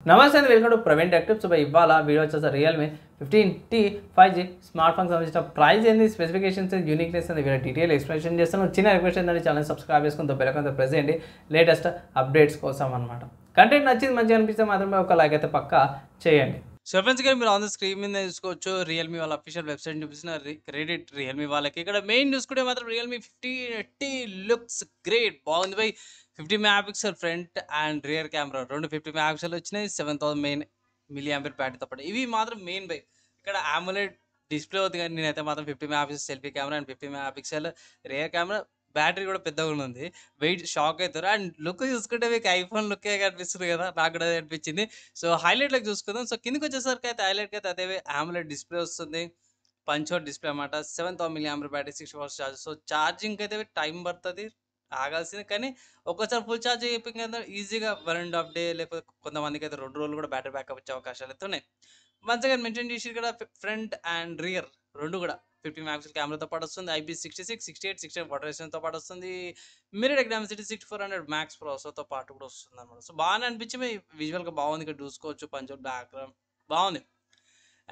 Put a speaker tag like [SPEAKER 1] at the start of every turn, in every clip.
[SPEAKER 1] నమస్తే అండి, welcome to Praveen tech tips. ఇవాళ వీడియో వచ్చేసి Realme 15T 5G smart phone సంబంధించిన ప్రైస్ ఏంది, స్పెసిఫికేషన్స్, యూనిక్నెస్ అని వీడియో డీటెయిల్ ఎక్స్ప్లెనేషన్ చేస్తాను. చిన్న రిక్వెస్ట్ ఏంటంటే ఛానల్ సబ్స్క్రైబ్ చేసుకుని బెల్ ఐకాన్ ప్రెస్ చేయండి లేటెస్ట్ అప్డేట్స్ కోసం అనమాట. కంటెంట్ నచ్చింది, మంచిగా అనిపిస్తే మాత్రమే ఒక లైక్ అయితే పక్కా చేయండి.
[SPEAKER 2] సో ఫ్రెండ్స్ ఇక్కడ మీరు ఆన్ ద స్క్రీన్ మీద చూసుకోవచ్చు రియల్మీ వాళ్ళ అఫీషియల్ వెబ్సైట్ చూపిస్తున్న క్రెడిట్ రియల్మీ వాళ్ళకి. ఇక్కడ మెయిన్ చూసుకుంటే మాత్రం రియల్మీ 50T లుక్స్ గ్రేట్, బాగుంది by. 50 megapixel front and rear camera రెండు 50 మెగాపిక్సెల్ వచ్చినాయి. 7000 మెయిన్ మిలీ ఆంపియర్ బ్యాటరీతో పాటు ఇవి మాత్రం మెయిన్ బై. ఇక్కడ AMOLED డిస్ప్లే అవుతుంది, కానీ నేనైతే మాత్రం 50 megapixel selfie camera and 50 megapixel rear camera, battery కూడా పెద్దగా ఉంది. వెయిట్ షాక్ అవుతారు. అండ్ లుక్ చూసుకుంటే మీకు ఐఫోన్ లుక్కే కనిపిస్తుంది కదా, నాకు కూడా అదే అనిపించింది. సో హైలైట్లకు చూసుకుందాం. సో కిందకి వచ్చేసరికి అయితే హైలైట్కి అయితే అదే AMOLED డిస్ప్లే వస్తుంది. పంచ్ డిస్ప్లే అనమాట. 7000 milli ampere battery, 60 watts charge. So charging అయితే టైం పడుతుంది, ఆగాల్సింది. కానీ ఒక్కసారి ఫుల్ ఛార్జ్ అయిపోయిన కదా ఈజీగా 1.5 డే, లేకపోతే కొంతమందికి అయితే 2 రోజులు కూడా బ్యాటరీ బ్యాకప్ వచ్చే అవకాశాలు అయితే ఉన్నాయి. మంచిగా మెన్షన్ చేసి ఇక్కడ ఫ్రంట్ అండ్ రియర్ రెండు కూడా 50 మెగాపిక్సెల్ కెమెరాతో పాటు వస్తుంది. IP66, 68, 68 వాటర్ రెసిస్టెన్స్తో పాటు వస్తుంది. మిర్రర్ డైమెన్సిటీ 6400 మ్యాక్స్ ప్రాసెసర్తో పాటు కూడా వస్తుంది అనమాట. సో బాగానే అనిపించి విజువల్గా బాగుంది. ఇక్కడ చూసుకోవచ్చు పంచ్ బ్యాక్గ్రౌండ్ బాగుంది.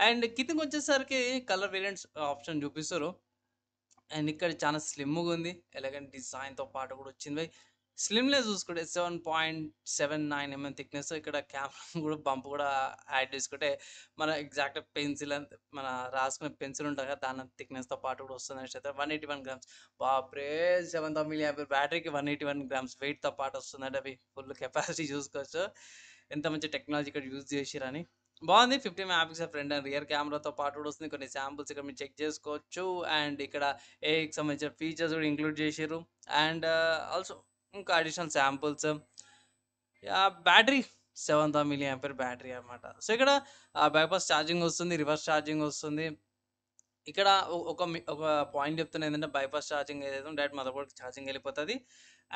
[SPEAKER 2] అండ్ కిందకి వచ్చేసరికి కలర్ వేరియంట్స్ ఆప్షన్ చూపిస్తారు. అండ్ ఇక్కడ చాలా స్లిమ్గా ఉంది, ఎలగెంట్ డిజైన్తో పాటు కూడా వచ్చింది. స్లిమ్నెస్ చూసుకుంటే 7.79 mm థిక్నెస్. ఇక్కడ కెమెరా కూడా బంప్ కూడా యాడ్ చేసుకుంటే మన ఎగ్జాక్ట్ పెన్సిల్ మన రాసుకునే పెన్సిల్ ఉంటుంది కదా, దాని థిక్నెస్తో పాటు కూడా వస్తుంది. అయితే 181 గ్రామ్స్, బాప్రే. 7000 మిలీ ఆంపియర్ బ్యాటరీకి 181 గ్రామ్స్ వెయిట్తో పాటు వస్తుందంటే అవి ఫుల్ కెపాసిటీ చూసుకోవచ్చు. ఎంత మంచి టెక్నాలజీ ఇక్కడ యూజ్ చేసిరని. బాగుంది. 50 మెగాపిక్సెల్ ఫ్రంట్ అండ్ రియర్ కెమెరాతో పాటు కూడా వస్తుంది. కొన్ని శాంపుల్స్ ఇక్కడ మీరు చెక్ చేసుకోవచ్చు. అండ్ ఇక్కడ ఏకి సంబంధించిన ఫీచర్స్ కూడా ఇంక్లూడ్ చేసారు. అండ్ ఆల్సో ఇంకా additional samples. Battery 7000 milli ampere battery అనమాట. సో ఇక్కడ బైపాస్ ఛార్జింగ్ వస్తుంది, రివర్స్ ఛార్జింగ్ వస్తుంది. ఇక్కడ ఒక పాయింట్ చెప్తున్నా ఏంటంటే బైపాస్ ఛార్జింగ్ ఏదైతే డైరెక్ట్ మదర్ బోర్డ్ ఛార్జింగ్ వెళ్ళిపోతుంది.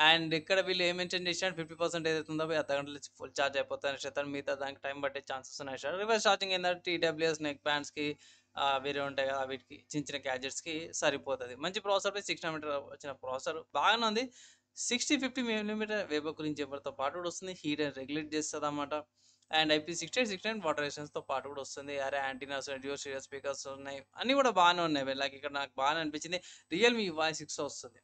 [SPEAKER 2] అండ్ ఇక్కడ వీళ్ళు ఏం మెన్షన్ చేసినా 50% ఏదైతే ఉందో అర్ధగంటలో ఫుల్ ఛార్జ్ అయిపోతుంది సార్. మిగతా దానికి టైం పట్టే ఛాన్సెస్ ఉన్నాయి సార్. రివర్స్ ఛార్జింగ్ ఏంటంటే TWS నెక్ బ్యాండ్స్కి వేరే ఉంటాయి కదా, వీటికి చిన్న చిన్న గ్యాడ్జెట్స్కి సరిపోతుంది. మంచి ప్రాసెసర్ పై 6 nm వచ్చిన ప్రాసెసర్ బాగానే ఉంది. 60-50 mm వేబర్ గురించి ఎవరితో పాటు కూడా వస్తుంది. హీట్ అండ్ రెగ్యులేట్ చేస్తుంది అన్నమాట. అండ్ IP68, 69 వాటర్ రెసిస్టెన్స్తో పాటు కూడా వస్తుంది. అరే యాంటీనాస్, డ్యూయల్ స్టీరియో స్పీకర్స్ ఉన్నాయి, అన్నీ కూడా బాగానే ఉన్నాయి. లైక్ ఇక్కడ నాకు బాగా అనిపించింది రియల్మీ Y6 వస్తుంది.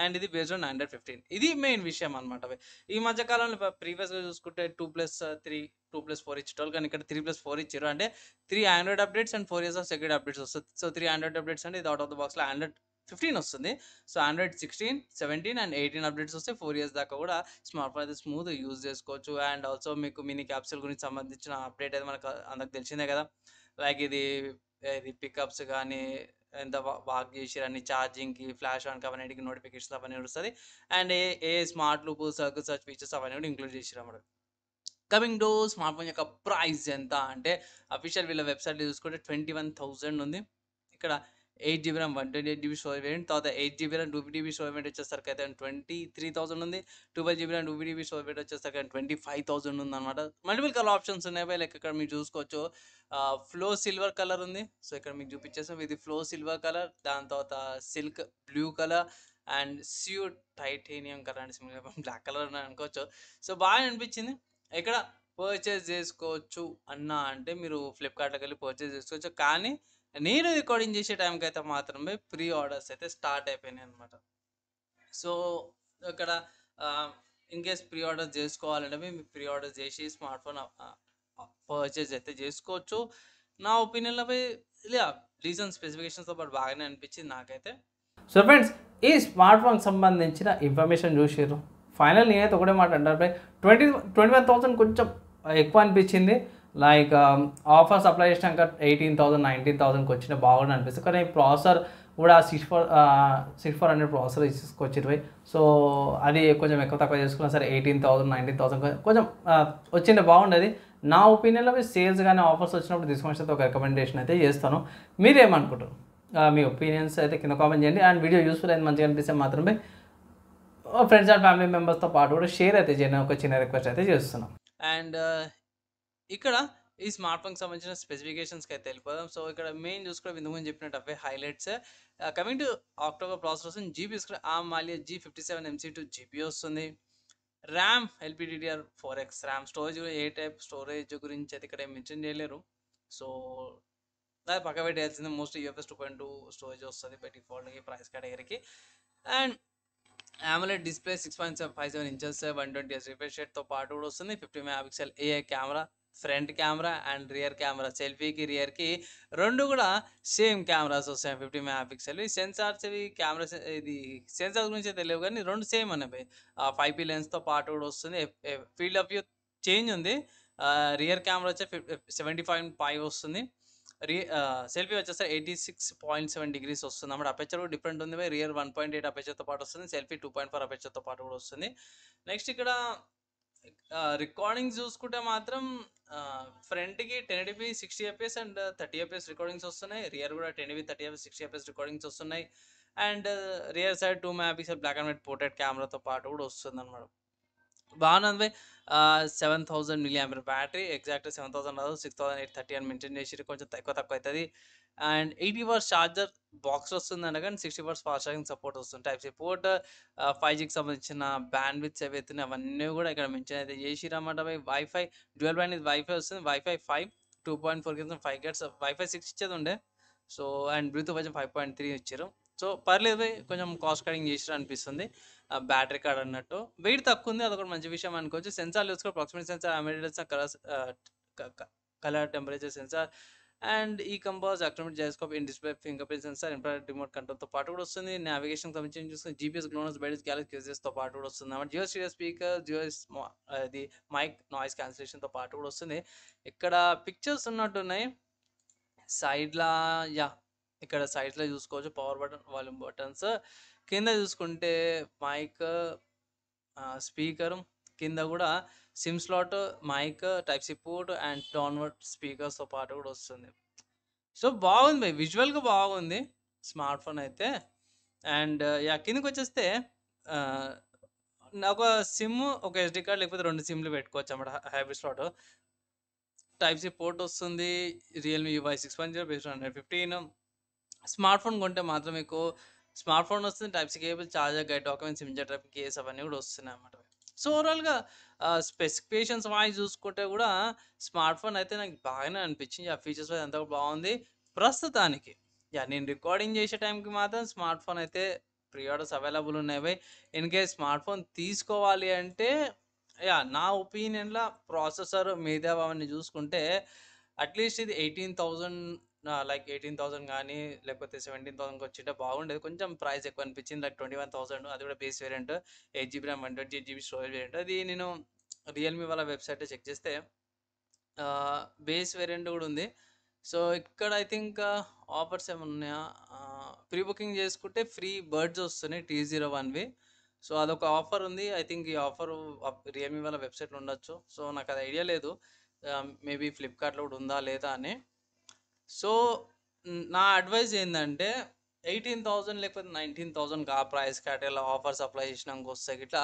[SPEAKER 2] అండ్ ఇది బేస్డ్ ఆన్ Android 15. ఇది మెయిన్ విషయం అనమాట. ఈ మధ్య కాలంలో ప్రీవియస్గా చూసుకుంటే 2+3, 2+4 ఇచ్చేటోళ్ళు, కానీ ఇక్కడ 3+4 ఇచ్చారు. అంటే 3 Android updates and 4 years of security updates వస్తుంది. సో 3 ఆండ్రాయిడ్ అప్డేట్స్ అంటే ఇది అవుట్ ఆఫ్ ద బాక్స్లో Android 15 వస్తుంది. సో Android 16, 17 అండ్ 18 అప్డేట్స్ వస్తే 4 years దాకా కూడా స్మార్ట్ ఫోన్ అయితే స్మూత్ యూజ్ చేసుకోవచ్చు. అండ్ ఆల్సో మీకు మినీ క్యాప్సూల్ గురించి సంబంధించిన అప్డేట్ అయితే మనకు అందరికి తెలిసిందే కదా. లైక్ ఇది పికప్స్ కానీ ఎంత వాక్ చేసిరని, ఛార్జింగ్కి, ఫ్లాష్ ఆన్ అవన్నిటికి నోటిఫికేషన్స్ అవన్నీ వస్తుంది. And A smart loop, circle search features అవన్నీ కూడా ఇంక్లూడ్ చేసిరు అన్నమాట. కమింగ్ టు స్మార్ట్ ఫోన్ యొక్క ప్రైస్ ఎంత అంటే అఫీషియల్ వీళ్ళ వెబ్సైట్లో చూసుకుంటే 21,000 ఉంది. ఇక్కడ 8GB RAM 128GB storage variant, తర్వాత 8GB RAM 2GB storage variant వచ్చేసరికి అయితే 23,000 ఉంది. 12GB RAM 2GB storage variant వచ్చేసరికి 25,000 ఉంది అనమాట. మల్టిపుల్ కలర్ ఆప్షన్స్ ఉన్నాయి. లైక్ ఇక్కడ మీరు చూసుకోవచ్చు ఫ్లో సిల్వర్ కలర్ ఉంది. సో ఇక్కడ మీకు చూపించేస్తాం, ఇది ఫ్లో సిల్వర్ కలర్, దాని తర్వాత silk blue colour and suit titanium colour and black colour అని అనుకోవచ్చు. సో బాగా అనిపించింది. ఇక్కడ పర్చేస్ చేసుకోవచ్చు అన్నా అంటే మీరు ఫ్లిప్కార్ట్లోకి వెళ్ళి పర్చేస్ చేసుకోవచ్చు. కానీ నేను రికార్డింగ్ చేసే టైంకి అయితే మాత్రమే ప్రీ ఆర్డర్స్ అయితే స్టార్ట్ అయిపోయినాయి అనమాట. సో ఇక్కడ ఇన్ కేస్ ప్రీ ఆర్డర్ చేసుకోవాలంటే మీరు ప్రీ ఆర్డర్ చేసి స్మార్ట్ ఫోన్ పర్చేజ్ అయితే చేసుకోవచ్చు. నా ఒపీనియన్లో ఇలా డీసెంట్ స్పెసిఫికేషన్స్తో పాటు బాగానే అనిపించింది నాకైతే.
[SPEAKER 1] సో ఫ్రెండ్స్, ఈ స్మార్ట్ ఫోన్కి సంబంధించిన ఇన్ఫర్మేషన్ చూసారు. ఫైనల్ నేనైతే ఒకటే మాట అంటారు, 21,000 కొంచెం ఎక్కువ అనిపించింది. లైక్ ఆఫర్స్ అప్లై చేసినాక 18,000, 19,000కి వచ్చిన బాగుంది అనిపిస్తుంది. కానీ ప్రాసెసర్ కూడా 6400 ప్రాసెసర్ తీసుకొచ్చారు. సో అది కొంచెం ఎక్కువ తక్కువ చేసుకున్నా సరే 18,000, 19,000 కొంచెం వచ్చింటే బాగుండేది. నా ఒపీనియన్లో సేల్స్ కానీ ఆఫర్స్ వచ్చినప్పుడు తీసుకొని ఒక రికమెండేషన్ అయితే చేస్తాను. మీరేమనుకుంటారు? మీ ఒపీనియన్స్ అయితే కింద కామెంట్ చేయండి. అండ్ వీడియో యూస్ఫుల్ అయితే మంచిగా అనిపిస్తే మాత్రమే ఫ్రెండ్స్ అండ్ ఫ్యామిలీ మెంబర్స్తో పాటు కూడా షేర్ అయితే చేయండి, ఒక చిన్న రిక్వెస్ట్ అయితే చేస్తున్నాం.
[SPEAKER 2] అండ్ ఇక్కడ ఈ స్మార్ట్ ఫోన్కి సంబంధించిన స్పెసిఫికేషన్స్కి అయితే వెళ్ళిపోదాం. సో ఇక్కడ మెయిన్ చూసుకుంటే ఇంతకుముందు చెప్పినట్టు అవే highlights. Coming to October processor వస్తుంది. జీబీ చూసుకుంటే ARM Mali G57 MC2 GB వస్తుంది. ర్యామ్ LPDDR4X ర్యామ్, స్టోరేజ్ ఏ టైప్ స్టోరేజ్ గురించి అయితే ఇక్కడ మెన్షన్ చేయలేరు. సో అది పక్క పెట్టేయాల్సింది. మోస్ట్లీ UFS 2.2 స్టోరేజ్ వస్తుంది బై డిఫాల్ట్ ఈ ప్రైస్ కేటగిరీకి. And AMOLED display 6.57 inches 120Hz refresh రేట్తో పాటు కూడా వస్తుంది. 50 megapixel AI camera, front camera and rear camera, సెల్ఫీకి రియర్కి రెండు కూడా సేమ్ కెమెరాస్ వస్తాయి 50 మెగాపిక్సెల్. సెన్సార్స్ ఇవి కెమెరాస్ ఇది సెన్సార్ గురించి తెలియవు కానీ రెండు సేమ్ అనేవి. 5P లెన్స్తో పాటు కూడా వస్తుంది. ఫీల్డ్ ఆఫ్ వ్యూ చేంజ్ ఉంది. రియర్ కెమెరా వచ్చే 75.5 వస్తుంది. సెల్ఫీ వచ్చేస్తే 86.7 డిగ్రీస్ వస్తుంది అన్నమాట. అపెచర్ కూడా డిఫరెంట్ ఉంది. రియర్ 1.8 అపెచర్తో పాటు వస్తుంది. సెల్ఫీ 2.4 అపెచర్తో పాటు కూడా వస్తుంది. నెక్స్ట్ ఇక్కడ రికార్డింగ్స్ చూసుకుంటే మాత్రం ఫ్రంట్కి 1080p 60fps and 30fps recordings వస్తున్నాయి. రియర్ కూడా 1080p 30fps 60fps రికార్డింగ్స్ వస్తున్నాయి. And rear side 2 megapixel black and white portrait కెమెరాతో పాటు కూడా వస్తుంది అనమాట. బాగున్నది. 7000 mAh బ్యాటరీ, ఎగ్జాక్ట్ 7000 రాదు 6830 అని మెన్షన్ చేసి కొంచెం తక్కువ అవుతుంది. అండ్ 80 వాట్స్ ఛార్జర్ బాక్స్ వస్తుందండి, కానీ 60 వాట్స్ ఫాస్ట్ ఛార్జింగ్ సపోర్ట్ వస్తుంది. టైప్ సి పోర్ట్, 5Gకి సంబంధించిన బ్యాండ్ విడ్స్ ఏవైతే అవన్నీ కూడా ఇక్కడ మెన్షన్ అయితే చేసిరన్నమాట. వైఫై డ్యూయల్ బ్యాండ్ వైఫై వస్తుంది. వైఫై 5 2.4 కింద 5 గట్స్ వైఫై 6 ఇచ్చేది ఉండే. సో అండ్ బ్లూటూత్ వచ్చి 5.3 ఇచ్చారు. సో పర్లేదు, కొంచెం కాస్ట్ కటింగ్ చేసిరా అనిపిస్తుంది. బ్యాటరీ కార్డ్ అన్నట్టు వెయిట్ తక్కువ ఉంది, అదొకటి మంచి విషయం అనుకోవచ్చు. సెన్సార్ చూసుకో, proximity sensor, American colour temperature sensor and ఈ కంపోజ్ అక్రోమిక్ gyroscope, in display finger print sensor, infrared remote కంట్రోల్తో పాటు కూడా వస్తుంది. నావిగేషన్ సంబంధించి చూసుకుని GPS, గ్లోనస్, బైడస్, గ్యాలక్సీ క్యూజెస్తో పాటు కూడా వస్తుంది అన్నమాట. జియో స్టీరియో స్పీకర్, జియో అది మైక్ నాయిస్ క్యాన్సిలేషన్తో పాటు కూడా వస్తుంది. ఇక్కడ పిక్చర్స్ ఉన్నట్టున్నాయి సైడ్లా. ఇక్కడ సైడ్లో చూసుకోవచ్చు పవర్ బటన్, వాల్యూమ్ బటన్స్. కింద చూసుకుంటే మైక్, స్పీకర్, కింద కూడా SIM slot, mic, type C port and downward స్పీకర్స్తో పాటు కూడా వస్తుంది. సో బాగుంది, విజువల్గా బాగుంది స్మార్ట్ ఫోన్ అయితే. అండ్ కిందకి వచ్చేస్తే ఒక సిమ్, ఒక SD కార్డ్ లేకపోతే 2 సిమ్లు పెట్టుకోవచ్చు అన్నమాట. Hybrid slot, type C port వస్తుంది. Realme UI 6.0 based 115. Smart phone కొంటే మాత్రం మీకు స్మార్ట్ ఫోన్ వస్తుంది, type C cable, charger, guide, documents, image ట్రాపింగ్ కేస్ అవన్నీ కూడా వస్తున్నాయి అన్నమాట. సో ఓవరాల్గా స్పెసిఫికేషన్స్ వాయిస్ చూసుకుంటే కూడా స్మార్ట్ ఫోన్ అయితే నాకు బాగానే అనిపించింది. ఆ ఫీచర్స్ అంతా కూడా బాగుంది ప్రస్తుతానికి. నేను రికార్డింగ్ చేసే టైంకి మాత్రం స్మార్ట్ ఫోన్ అయితే ప్రీ ఆర్డర్స్ అవైలబుల్ ఉన్నాయి. ఇన్ కేస్ స్మార్ట్ ఫోన్ తీసుకోవాలి అంటే నా ఒపీనియన్లో ప్రాసెసర్ మిగతా అవన్నీ చూసుకుంటే అట్లీస్ట్ ఇది 18,000 లైక్ 18,000 కానీ లేకపోతే 17,000కి వచ్చింటే బాగుండేది. కొంచెం ప్రైస్ ఎక్కువ అనిపించింది. లైక్ 21,000, అది కూడా base variant, 8GB RAM 128GB storage variant. అది నేను రియల్మీ వాళ్ళ వెబ్సైట్ చెక్ చేస్తే బేస్ వేరియంట్ కూడా ఉంది. సో ఇక్కడ ఐ థింక్ ఆఫర్స్ ఏమైనా ఉన్నాయా, ప్రీ బుకింగ్ చేసుకుంటే ఫ్రీ బర్డ్స్ వస్తున్నాయి T01వి. సో అదొక ఆఫర్ ఉంది. ఐ థింక్ ఈ ఆఫర్ రియల్మీ వాళ్ళ వెబ్సైట్లో ఉండొచ్చు. సో నాకు అది ఐడియా లేదు, మేబీ ఫ్లిప్కార్ట్లో కూడా ఉందా లేదా అని. సో నా అడ్వైజ్ ఏంటంటే 18,000 లేకపోతే 19,000కి ఆ ప్రైస్ కేటగిరీలో ఆఫర్స్ అప్లై చేసినాక వస్తే ఇట్లా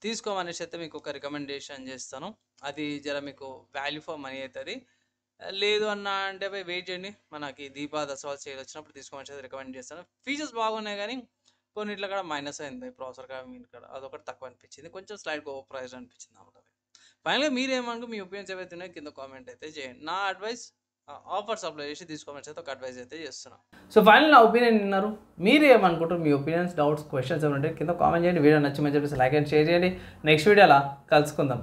[SPEAKER 2] తీసుకోమనేసి అయితే మీకు ఒక రికమెండేషన్ చేస్తాను. అది జర మీకు వాల్యూ ఫర్ మనీ అవుతుంది. లేదు అన్న అంటే వెయిట్ చేయండి, మనకి దీపా దసరా సేల్ వచ్చినప్పుడు తీసుకోమని అయితే రికమెండ్ చేస్తాను. ఫీచర్స్ బాగున్నాయి కానీ కొన్నిట్లో కూడా మైనస్ అయింది. ప్రాసెసర్ కూడా అదొకటి తక్కువ అనిపించింది, కొంచెం స్లైడ్ ఓవర్ ప్రైస్ అనిపించింది అన్నమాట. ఫైనల్గా మీరేమనుకో మీ ఒపీనియన్స్ ఏవైతే ఉన్నాయో కింద కామెంట్ అయితే చేయండి. నా అడ్వైస్ ఆఫర్స్ అప్లై చేసి తీసుకోమని అయితే ఒక అడ్వైజ్ అయితే చేస్తున్నాను.
[SPEAKER 1] సో ఫైనల్ నా ఒపీనియన్ విన్నారు. మీరు ఏమనుకుంటారు? మీ ఒపీనియన్స్, డౌట్స్, క్వశ్చన్స్ ఏమంటే కింద కామెంట్ చేయండి. వీడియో నచ్చి చెప్పేసి లైక్ అండ్ షేర్ చేయండి. నెక్స్ట్ వీడియోలో కలుసుకుందాం.